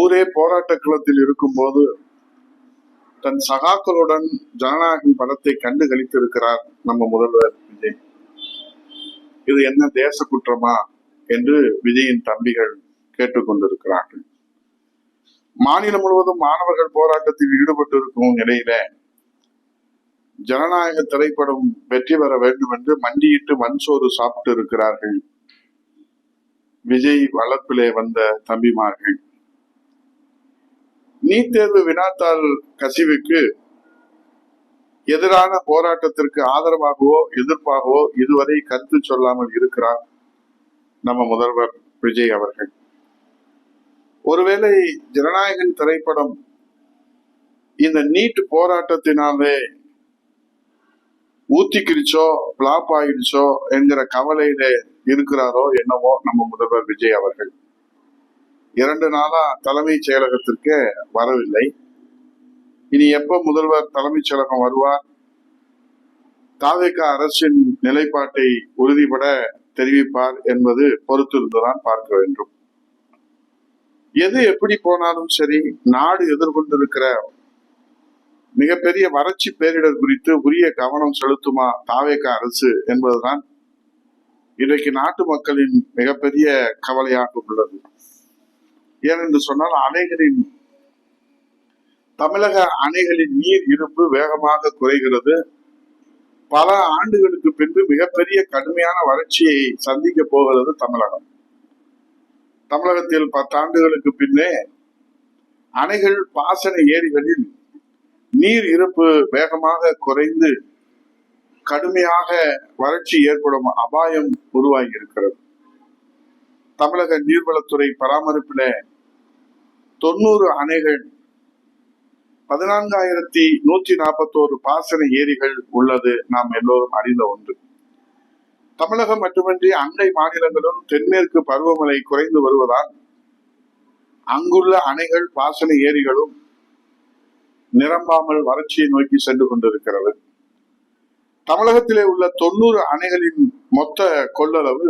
ஊரே போராட்ட களத்தில் இருக்கும் போது தன் சகாக்களுடன் ஜனநாயகம் படத்தை கண்டு கழித்திருக்கிறார் நம்ம முதல்வர் விஜய். இது என்ன தேச குற்றமா என்று விஜயின் தம்பிகள் கேட்டுக்கொண்டிருக்கிறார்கள். மாநிலம் முழுவதும் மாணவர்கள் போராட்டத்தில் ஈடுபட்டு இருக்கும் நிலையில ஜனநாயக திரைப்படம் வெற்றி பெற வேண்டும் என்று மண்டியிட்டு மண்சோறு சாப்பிட்டு இருக்கிறார்கள் விஜய் வளர்ப்பிலே வந்த தம்பிமார்கள். நீட் தேர்வு வினாத்தாள் கசிவுக்கு எதிரான போராட்டத்திற்கு ஆதரவாகவோ எதிர்ப்பாகவோ இதுவரை கருத்து சொல்லாமல் இருக்கிறார் நம்ம முதல்வர் விஜய் அவர்கள். ஒருவேளை ஜனநாயகன் திரைப்படம் இந்த நீட் போராட்டத்தினாலே ஊத்திக்கிடுச்சோ பிளாப் ஆயிடுச்சோ என்கிற கவலையில இருக்கிறாரோ என்னவோ நம்ம முதல்வர் விஜய் அவர்கள். 2 நாளா தலைமைச் செயலகத்திற்கு வரவில்லை. இனி எப்ப முதல்வர் தலைமைச் செயலகம் வருவார், தாவேக அரசின் நிலைப்பாட்டை உறுதிபட தெரிவிப்பார் என்பது பொறுத்திருந்துதான் பார்க்க வேண்டும். எது எப்படி போனாலும் சரி, நாடு எதிர்கொண்டிருக்கிற மிகப்பெரிய வறட்சி பேரிடர் குறித்து உரிய கவனம் செலுத்துமா தாவேக அரசு என்பதுதான் இன்றைக்கு நாட்டு மக்களின் மிகப்பெரிய கவலையாக உள்ளது. ஏனென்று சொன்னால் தமிழக அணைகளின் நீர் இருப்பு வேகமாக குறைகிறது. பல ஆண்டுகளுக்கு பின்பு மிகப்பெரிய கடுமையான வறட்சியை சந்திக்க போகிறது தமிழகம். தமிழகத்தில் 10 ஆண்டுகளுக்கு பின்னே அணைகள் பாசன ஏரிகளில் நீர் இருப்பு வேகமாக குறைந்து கடுமையாக வறட்சி ஏற்படும் அபாயம் உருவாகி இருக்கிறது. தமிழக நீர்வளத்துறை பராமரிப்பில 90 அணைகள் 14,141 பாசன ஏரிகள் உள்ளது நாம் எல்லோரும் அறிந்த ஒன்று. தமிழகம் மட்டுமின்றி அண்டை மாநிலங்களும் தென்மேற்கு பருவமழை குறைந்து வருவதால் அங்குள்ள அணைகள் பாசன ஏரிகளும் நிரம்பாமல் வறட்சியை நோக்கி சென்று கொண்டிருக்கிறது. தமிழகத்திலே உள்ள 90 அணைகளின் மொத்த கொள்ளளவு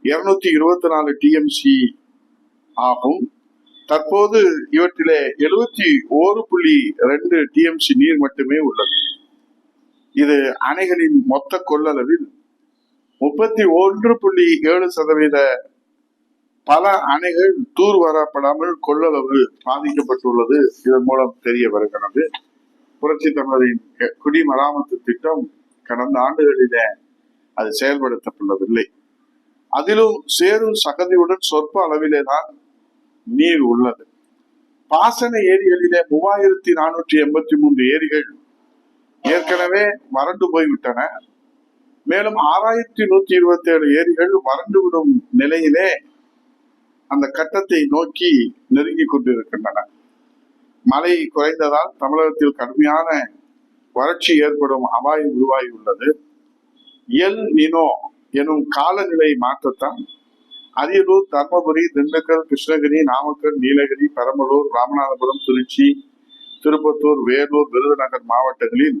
224 TMC ஆகும். தற்போது இவற்றிலே 71.2 TMC நீர் மட்டுமே உள்ளது. இது அணைகளின் மொத்த கொள்ளளவில் 31.7%. பல அணைகள் தூர் வரப்படாமல் கொள்ளளவு பாதிக்கப்பட்டுள்ளது. இதன் மூலம் தெரிய வருகிறது. புரட்சி தமிழரின் குடிமராமத்து திட்டம் கடந்த ஆண்டுகளிலே அது செயல்படுத்தப்படவில்லை. அதிலும் சேரும் சகதியுடன் சொற்ப அளவிலே தான் நீர் உள்ளது. பாசன ஏரிகளிலே 3,483 ஏரிகள் ஏற்கனவே வறண்டு போய்விட்டன. மேலும் 6,127 ஏரிகள் வறண்டுவிடும் நிலையிலே அந்த கட்டத்தை நோக்கி நெருங்கி கொண்டிருக்கின்றன. மழை குறைந்ததால் தமிழகத்தில் கடுமையான வறட்சி ஏற்படும் அபாயம் உருவாகி உள்ளது. எல் நினோ எனும் காலநிலை மாற்றத்தால் அரியலூர், தர்மபுரி, திண்டுக்கல், கிருஷ்ணகிரி, நாமக்கல், நீலகிரி, பெரம்பலூர், ராமநாதபுரம், திருச்சி, திருப்பத்தூர், வேலூர், விருதுநகர் மாவட்டங்களில்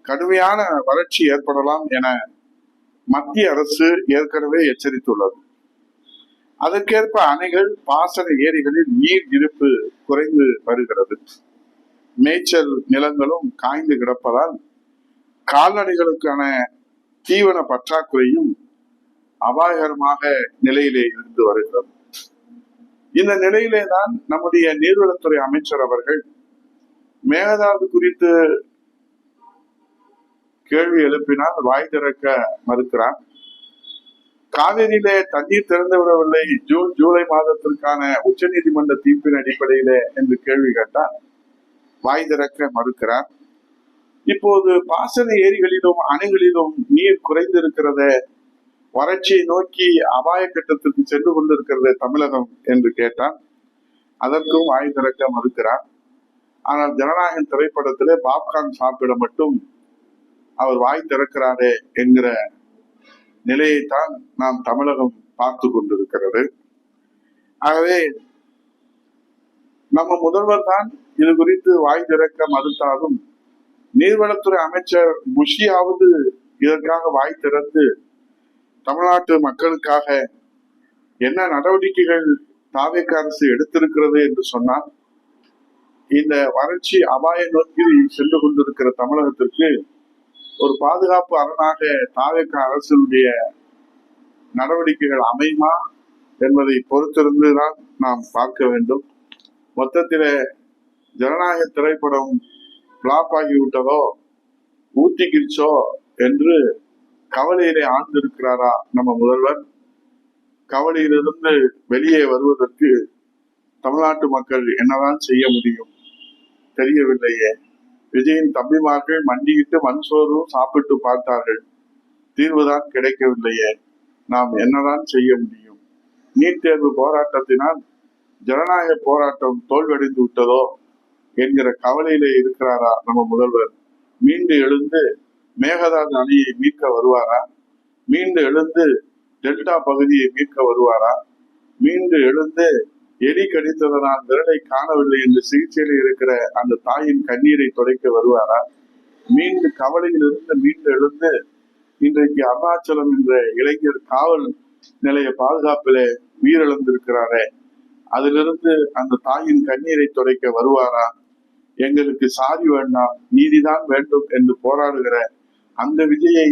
கடுமையான வறட்சி ஏற்படலாம் என மத்திய அரசு ஏற்கனவே எச்சரித்துள்ளது. அதற்கேற்ப அணைகள், பாசன ஏரிகளில் நீர் இருப்பு குறைந்து வருகிறது. மேய்ச்சல் நிலங்களும் காய்ந்து கிடப்பதால் கால்நடைகளுக்கான தீவன பற்றாக்குறையும் அபாயகரமாக நிலையிலே இருந்து வருகிறது. இந்த நிலையிலே தான் நம்முடைய நீர்வளத்துறை அமைச்சர் அவர்கள் மேகதாது குறித்து கேள்வி எழுப்பினால் வாய் திறக்க மறுக்கிறார். காவிரியிலே தண்ணீர் திறந்து விடவில்லை, ஜூன் ஜூலை மாதத்திற்கான உச்ச நீதிமன்ற தீர்ப்பின் அடிப்படையிலே என்று கேள்வி கேட்டால் வாய் திறக்க மறுக்கிறார். இப்போது பாசன ஏரிகளிலும் அணைகளிலும் நீர் குறைந்திருக்கிறத, வறட்சியை நோக்கி அபாய கட்டத்திற்கு சென்று கொண்டிருக்கிறது தமிழகம் என்று கேட்டால் அதற்கும் வாய் திறக்க மறுக்கிறார். ஆனால் ஜனநாயகன் திரைப்படத்திலே பாப்கார்ன் சாப்பிட மட்டும் அவர் வாய் திறக்கிறாரே என்கிற நிலையைத்தான் நாம் தமிழகம் பார்த்து கொண்டிருக்கிறது. ஆகவே நம்ம முதல்வர் தான் இது குறித்து வாய் திறக்க மறுத்தாலும் நீர்வளத்துறை அமைச்சர் புஷியாவது இதற்காக வாய் திறந்து தமிழ்நாட்டு மக்களுக்காக என்ன நடவடிக்கைகள் தாவேக அரசு எடுத்திருக்கிறது என்று சொன்னால், இந்த வறட்சி அபாய நோக்கி சென்று கொண்டிருக்கிற தமிழகத்திற்கு ஒரு பாதுகாப்பு அரணாக தாவேக அரசினுடைய நடவடிக்கைகள் அமையுமா என்பதை பொறுத்திருந்துதான் நாம் பார்க்க வேண்டும். மொத்தத்தில ஜனநாயக திரைப்படம் பிளாப் ஆகிவிட்டதோ, ஊத்திக்கிச்சோ என்று கவலையிலே ஆழ்ந்திருக்கிறாரா நம்ம முதல்வர்? கவலையிலிருந்து வெளியே வருவதற்கு தமிழ்நாட்டு மக்கள் என்னதான் செய்ய முடியும் தெரியவில்லையே. விஜயின் தம்பிமார்கள் மண்டியிட்டு மண்சோறும் சாப்பிட்டு பார்த்தார்கள், தீர்வுதான் கிடைக்கவில்லையே. நாம் என்னதான் செய்ய முடியும்? நீட் தேர்வு போராட்டத்தினால் ஜனநாயக போராட்டம் தோல்வடைந்து விட்டதோ என்கிற கவலையிலே இருக்கிறாரா நம்ம முதல்வர்? மீண்டு எழுந்து மேகதாது அணையை மீட்க வருவாரா? மீண்டு எழுந்து டெல்டா பகுதியை மீட்க வருவாரா? மீண்டு எழுந்து எலி கடித்ததனால் விரலை காணவில்லை என்று சிகிச்சையில் இருக்கிற அந்த தாயின் கண்ணீரை துடைக்க வருவாரா? மீண்டு கவலையிலிருந்து மீண்டு எழுந்து இன்றைக்கு அருணாச்சலம் என்ற இளைஞர் காவல் நிலைய பாதுகாப்பிலே உயிரிழந்திருக்கிறாரே, அதிலிருந்து அந்த தாயின் கண்ணீரை துடைக்க வருவாரா? எங்களுக்கு சாதி வேண்டாம், நீதிதான் வேண்டும் என்று போராடுகிற அந்த விஜயை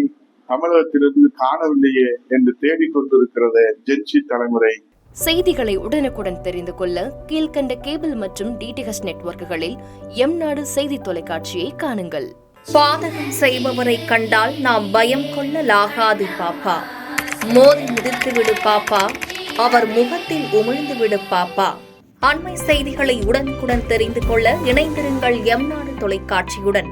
தமிழகத்திலிருந்து காணவில்லையே என்று தேடிக்கொண்டிருக்கிறது ஜென்சி தலைமுறை. செய்திகளை உடனுக்குடன் தெரிந்து கொள்ள கீழ்கண்ட கேபிள் மற்றும் டிடிஹெச் நெட்வொர்க்குகளில் எம்நாடு செய்தி தொலைக்காட்சியை காணுங்கள். பாதகம் செய்பவரை கண்டால் நாம் பயம் கொள்ளலாகாது பாப்பா. மோதி மிதித்து விடு பாப்பா, அவர் முகத்தில் உமிழ்ந்து விடு பாப்பா. அண்மை செய்திகளை உடனுக்குடன் தெரிந்து கொள்ள இணைந்திருங்கள் எம்நாடு தொலைக்காட்சியுடன்.